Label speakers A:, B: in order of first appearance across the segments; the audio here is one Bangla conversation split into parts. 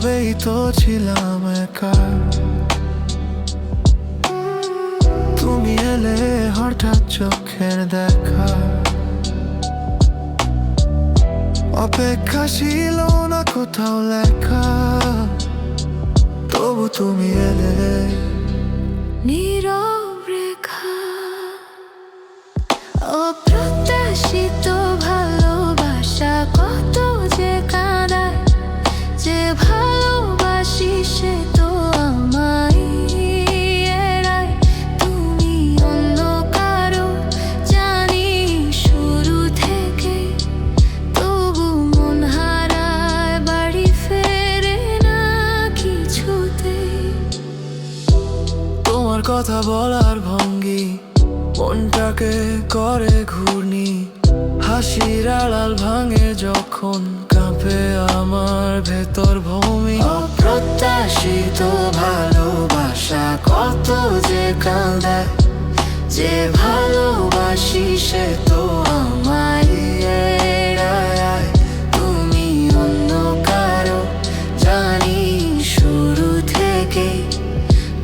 A: এভাবেই তো ছিলাম একা। তুমি এলে হঠাৎ চোখের দেখা, অপেক্ষা ছিল না কোথাও লেখা, তবু তুমি এলে
B: নীরব রেখা। অপ্রত্যাশিত ভালোবাসা কত যে কাঁদায়, যে ভালোবাসি সে তো আমায় এড়ায়। তুমি অন্য কারো জানি শুরু থেকে, তবু মন হারায় বাড়ি ফেরে না কিছুতে।
A: তোমার কথা বলার ভঙ্গি মনটাকে করে ঘূর্ণি, হাসির আড়াল ভাঙে যখন কাঁপে আমার ভেতর ভূমি। অপ্রত্যাশিত ভালোবাসা কত যে কাঁদায়, যে ভালোবাসি সে তো আমায় এড়ায়। তুমি অন্য কারো জানি শুরু থেকে,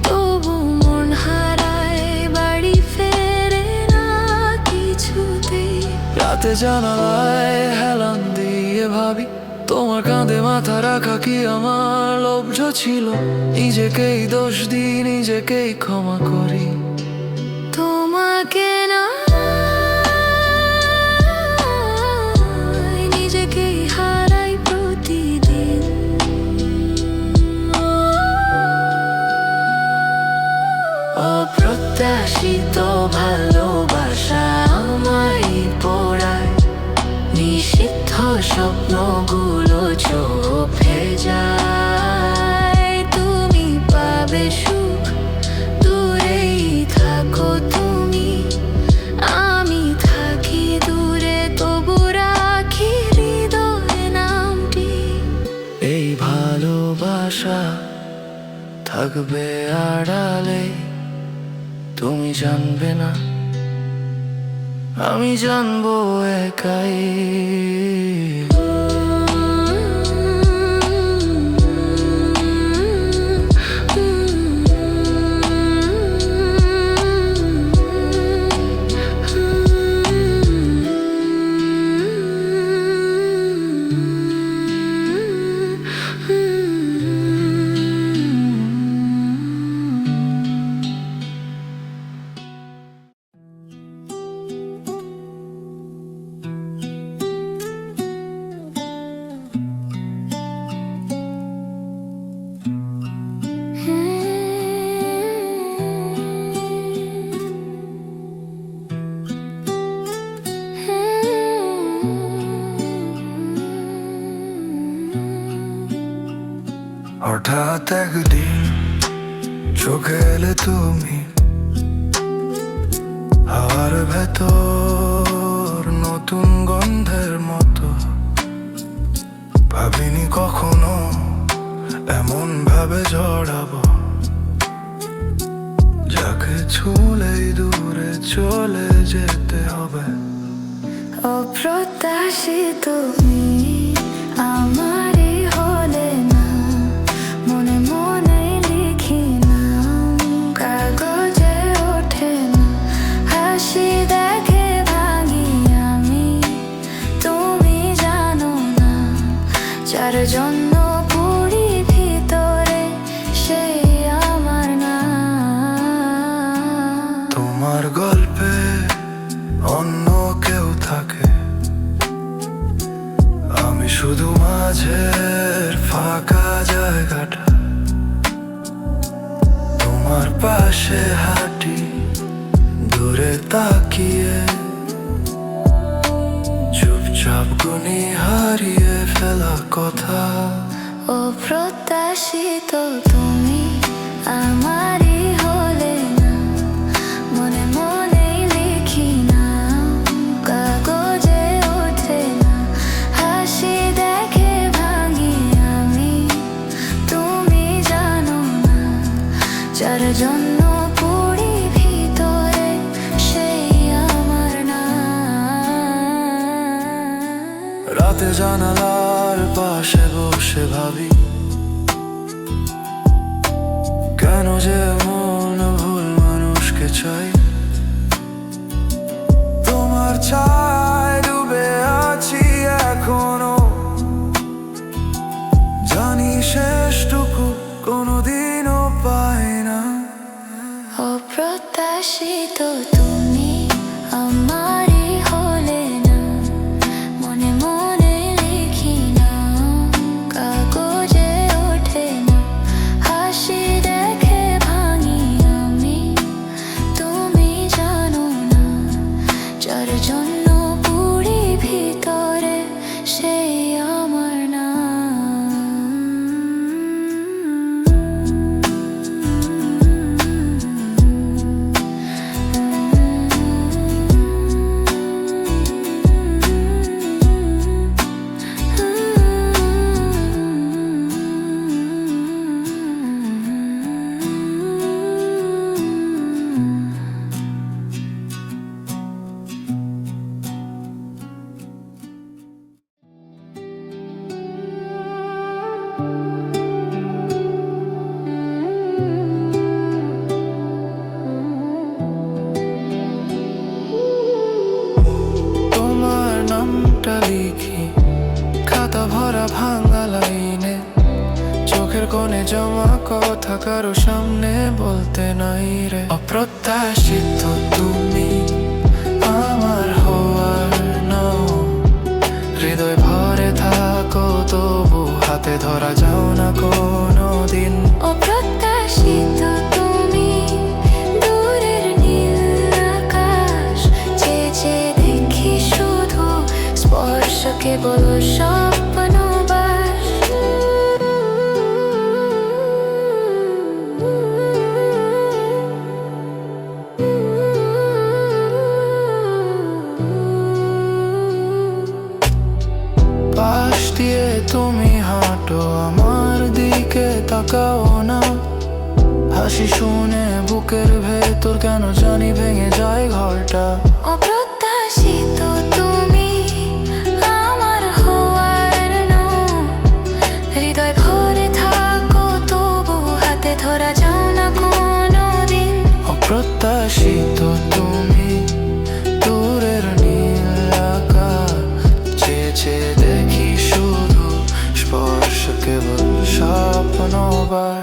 B: তবু মন হারায় বাড়ি ফেরে না কিছুতে।
A: রাতে জানালায় হেলান দিয়ে ভাবি, তোমার কাঁধে মাথা রাখা কি আমার লব্ধ ছিল? নিজেকেই দোষ দিই, নিজেকেই ক্ষমা করি।
B: তোমাকে না নিজেকেই হারাই প্রতিদিন।
A: অপ্রত্যাশিত ভালোবাসা আমায় পোড়ায়, নিষিদ্ধ স্বপ্নগুলো চোখে যায়।
B: তুমি পাবে সুখ, দূরেই থাকো তুমি, আমি থাকি দূরে তবু রাখি হৃদয়ে নামটি।
A: এই ভালোবাসা থাকবে আড়ালে, তুমি জানবে না, আমি জানবো একাই। হঠাৎ একদিন চোখে এলে তুমি, হাওয়ার ভেতর নতুন গন্ধের মতো। ভাবিনি কখনো এমন ভাবে জড়াবো, যাকে ছুলেই দূরে চলে যেতে হবে।
B: অপ্রত্যাশিত তুমি আমারই হলে না, মনে মনে লিখি নাম, কাগজে ওঠে না হাসি দেখে ভাঙি আমি। তুমি জানো না যার জন্য পুরি ভিতরে সেই আমার না।
A: তোমার গল্পে অন্য কেউ থাকে, আমি শুধু মাঝের ফাঁকা জায়গাটা। তোমার পাশে হাঁটি দূরে তাকিয়ে, চুপচাপ গুনি হারিয়ে ফেলা কথা।
B: অপ্রত্যাশিত তুমি আমারই হলে না, মনে মনে লিখি নাম, কাগজে ওঠে না হাসি দেখে ভাঙি আমি। তুমি জানো না যার জন্য পুরি ভিতরে সেই আমার না।
A: রাতে জানালার পাশে বসে ভাবি,
B: হাসি তো তুমি আমারই হলে না, মনে মনে লিখি না, কাগজে ওঠে না। হাসি দেখে ভাঙি আমি, তুমি জানো না, যার জন্য পুরি ভিতরে সেই আমার না।
A: তোমার নামটা লিখি খাতা ভরা ভাঙা লাইনে, চোখের কোণে জমা কথা কারো সামনে বলতে নাই রে। অপ্রত্যাশিত তুমি আমার হওয়ার নও, হৃদয় ভরে থাকো তবু হাতে ধরা যাও না কোনো দিন।
B: অপ্রত্যাশিত তুমি দূরের নীল আকাশ, চেয়ে চেয়ে দেখি শুধু স্পর্শ কেবল স্বপ্নবাস।
A: পাশ দিয়ে তুমি হাঁটো আমার দিকে তাকাও না, হাসি শুনে বুকের ভেতর কেন জানি ভেঙে যায় ঘরটা।
B: অপ্রত্যাশিত তুমি আমার হওয়ার নও, হৃদয় ভরে থাকো তবু হাতে ধরা যাও না কোনো দিন।
A: অপ্রত্যাশিত তুমি দূরের নীল আকাশ, চেয়ে চেয়ে দেখি শুধু স্পর্শ কেবল স্বপ্নবার।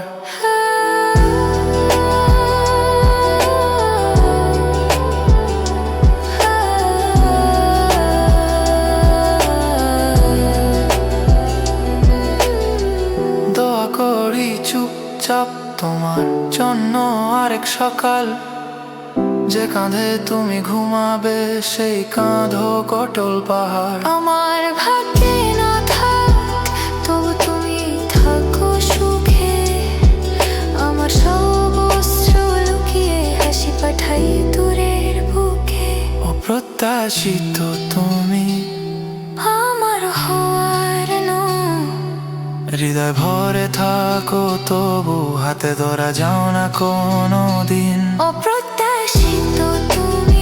A: দোয়া করি চুপচাপ তোমার জন্য আরেক সকাল, যে কাঁধে তুমি ঘুমাবে সেই কাঁধও কটল পাহাড়।
B: আমার ভাগ্যে না থাক তবু তুমি থাকো সুখে, আমার সব অস্ত্র লুকিয়ে হাসি পাঠাই দূরের বুকে।
A: অপ্রত্যাশিত তুমি
B: আমার হওয়ার নও,
A: হৃদয় ভরে থাকো তবু হাতে ধরা যাও না কোনো দিন।
B: অপ্রত্যাশিত তুমি